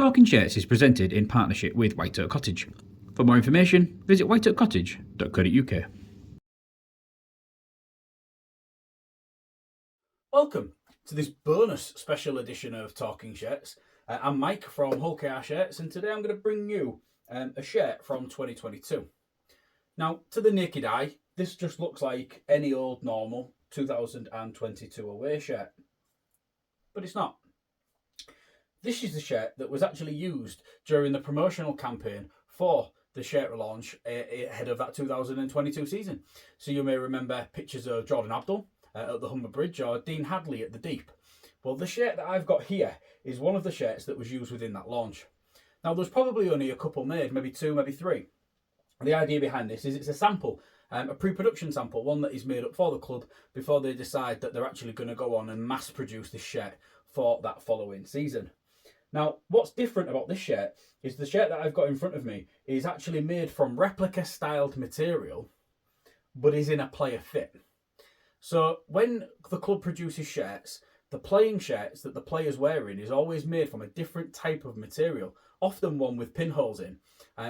Talking Shirts is presented in partnership with White Oak Cottage. For more information, visit whiteoakcottage.co.uk. Welcome to this bonus special edition of Talking Shirts. I'm Mike from Hull KR Shirts, and today I'm going to bring you a shirt from 2022. Now, to the naked eye, this just looks like any old normal 2022 away shirt, but it's not. This is the shirt that was actually used during the promotional campaign for the shirt launch ahead of that 2022 season. So you may remember pictures of Jordan Abdul at the Humber Bridge or Dean Hadley at the Deep. Well, the shirt that I've got here is one of the shirts that was used within that launch. Now, there's probably only a couple made, maybe two, maybe three. The idea behind this is it's a sample, a pre-production sample, one that is made up for the club before they decide that they're actually going to go on and mass produce this shirt for that following season. Now, what's different about this shirt is the shirt that I've got in front of me is actually made from replica-styled material, but is in a player fit. So when the club produces shirts, the playing shirts that the player's wearing is always made from a different type of material, often one with pinholes in,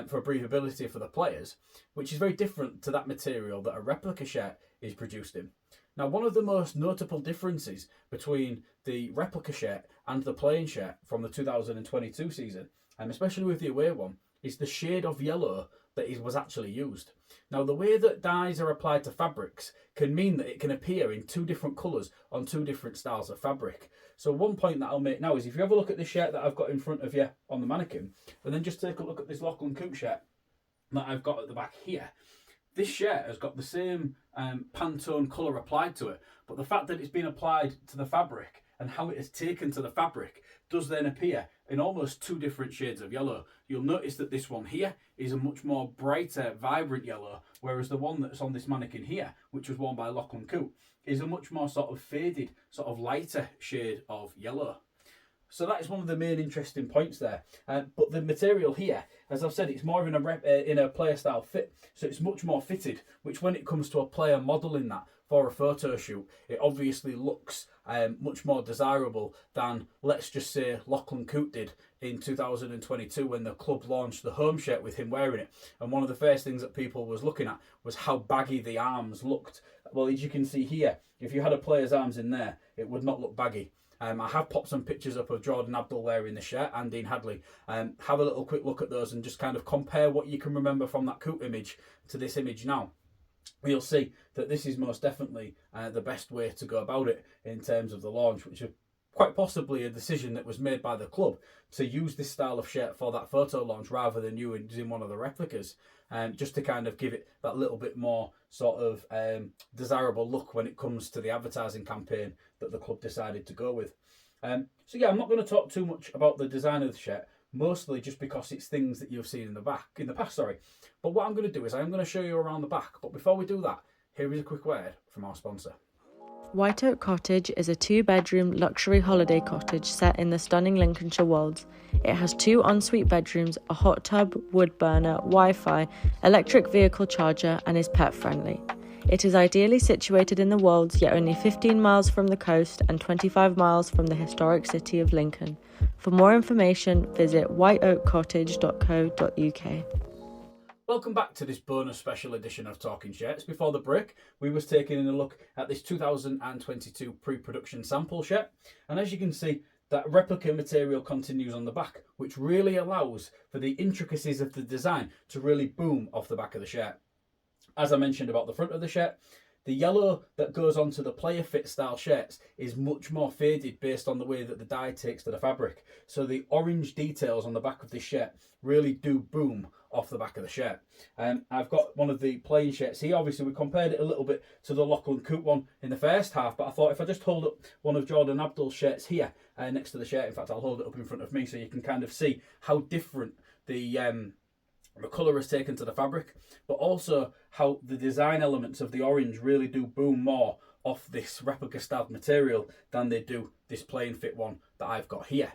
for breathability for the players, which is very different to that material that a replica shirt is produced in. Now, one of the most notable differences between the replica shirt and the playing shirt from the 2022 season, and especially with the away one, is the shade of yellow that was actually used. Now, the way that dyes are applied to fabrics can mean that it can appear in two different colours on two different styles of fabric. So one point that I'll make now is if you have a look at this shirt that I've got in front of you on the mannequin, and then just take a look at this Lachlan Coote shirt that I've got at the back here. This shirt has got the same Pantone colour applied to it, but the fact that it's been applied to the fabric and how it is taken to the fabric does then appear in almost two different shades of yellow. You'll notice that this one here is a much more brighter, vibrant yellow, whereas the one that's on this mannequin here, which was worn by Lachlan Coote, is a much more sort of faded, sort of lighter shade of yellow. So that is one of the main interesting points there. But the material here, as I've said, it's more in a player style fit. So it's much more fitted, which when it comes to a player modelling that for a photo shoot, it obviously looks much more desirable than, let's just say, Lachlan Coote did in 2022 when the club launched the home shirt with him wearing it. And one of the first things that people was looking at was how baggy the arms looked. Well, as you can see here, if you had a player's arms in there, it would not look baggy. I have popped some pictures up of Jordan Abdul wearing the shirt and Dean Hadley. Have a little quick look at those and just kind of compare what you can remember from that Coote image to this image now. You'll see that this is most definitely the best way to go about it in terms of the launch, which is quite possibly a decision that was made by the club to use this style of shirt for that photo launch rather than using one of the replicas, just to kind of give it that little bit more sort of desirable look when it comes to the advertising campaign that the club decided to go with. So yeah, I'm not going to talk too much about the design of the shirt, mostly just because it's things that you've seen in the past. But what I'm going to do is I'm going to show you around the back. But before we do that, here is a quick word from our sponsor. White Oak Cottage is a 2-bedroom luxury holiday cottage set in the stunning Lincolnshire Wolds. It has 2 ensuite bedrooms, a hot tub, wood burner, Wi-Fi, electric vehicle charger, and is pet friendly. It is ideally situated in the Wolds, yet only 15 miles from the coast and 25 miles from the historic city of Lincoln. For more information, visit whiteoakcottage.co.uk. Welcome back to this bonus special edition of Talking Shirts. Before the break, we was taking a look at this 2022 pre-production sample shirt. And as you can see, that replica material continues on the back, which really allows for the intricacies of the design to really boom off the back of the shirt. As I mentioned about the front of the shirt, the yellow that goes onto the player fit style shirts is much more faded based on the way that the dye takes to the fabric. So the orange details on the back of this shirt really do boom off the back of the shirt. I've got one of the plain shirts here. Obviously, we compared it a little bit to the Lachlan Coote one in the first half, but I thought if I just hold up one of Jordan Abdul's shirts here next to the shirt, in fact, I'll hold it up in front of me so you can kind of see how different the colour is taken to the fabric, but also how the design elements of the orange really do boom more off this replica styled material than they do this plain fit one that I've got here.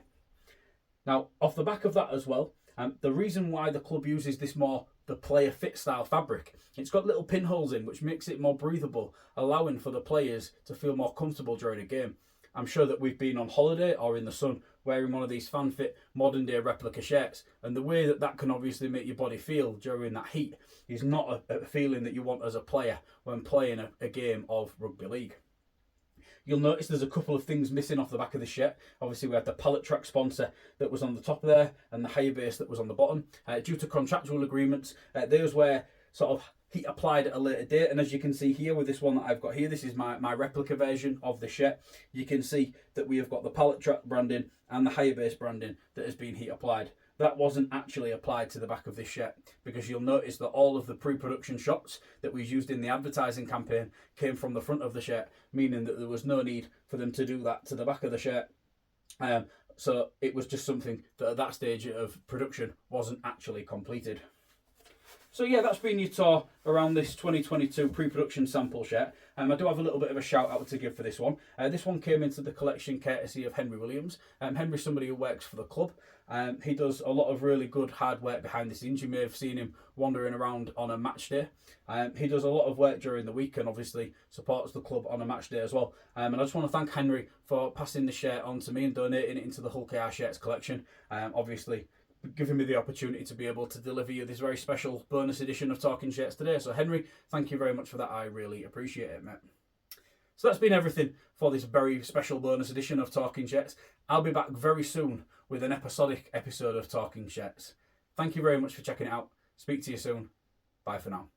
Now, off the back of that as well, the reason why the club uses this more the player fit style fabric, it's got little pinholes in, which makes it more breathable, allowing for the players to feel more comfortable during a game. I'm sure that we've been on holiday or in the sun wearing one of these fan-fit modern day replica shirts, and the way that that can obviously make your body feel during that heat is not a feeling that you want as a player when playing a game of rugby league. You'll notice there's a couple of things missing off the back of the shirt. Obviously, we had the pallet track sponsor that was on the top there and the higher base that was on the bottom. Due to contractual agreements, those were sort of heat applied at a later date. And as you can see here with this one that I've got here, this is my replica version of the shirt. You can see that we have got the pallet track branding and the higher base branding that has been heat applied. That wasn't actually applied to the back of this shirt, because you'll notice that all of the pre-production shots that we used in the advertising campaign came from the front of the shirt, meaning that there was no need for them to do that to the back of the shirt. So it was just something that at that stage of production wasn't actually completed. So yeah, that's been your tour around this 2022 pre-production sample shirt. I do have a little bit of a shout out to give for this one. This one came into the collection courtesy of Henry Williams. Henry's somebody who works for the club. He does a lot of really good hard work behind the scenes. You may have seen him wandering around on a match day. He does a lot of work during the week and obviously supports the club on a match day as well. And I just want to thank Henry for passing the shirt on to me and donating it into the Hull KR Shirts collection. Obviously giving me the opportunity to be able to deliver you this very special bonus edition of Talking Shirts today. So Henry, thank you very much for that. I really appreciate it, mate. So that's been everything for this very special bonus edition of Talking Shirts. I'll be back very soon with an episodic episode of Talking Shirts. Thank you very much for checking it out. Speak to you soon. Bye for now.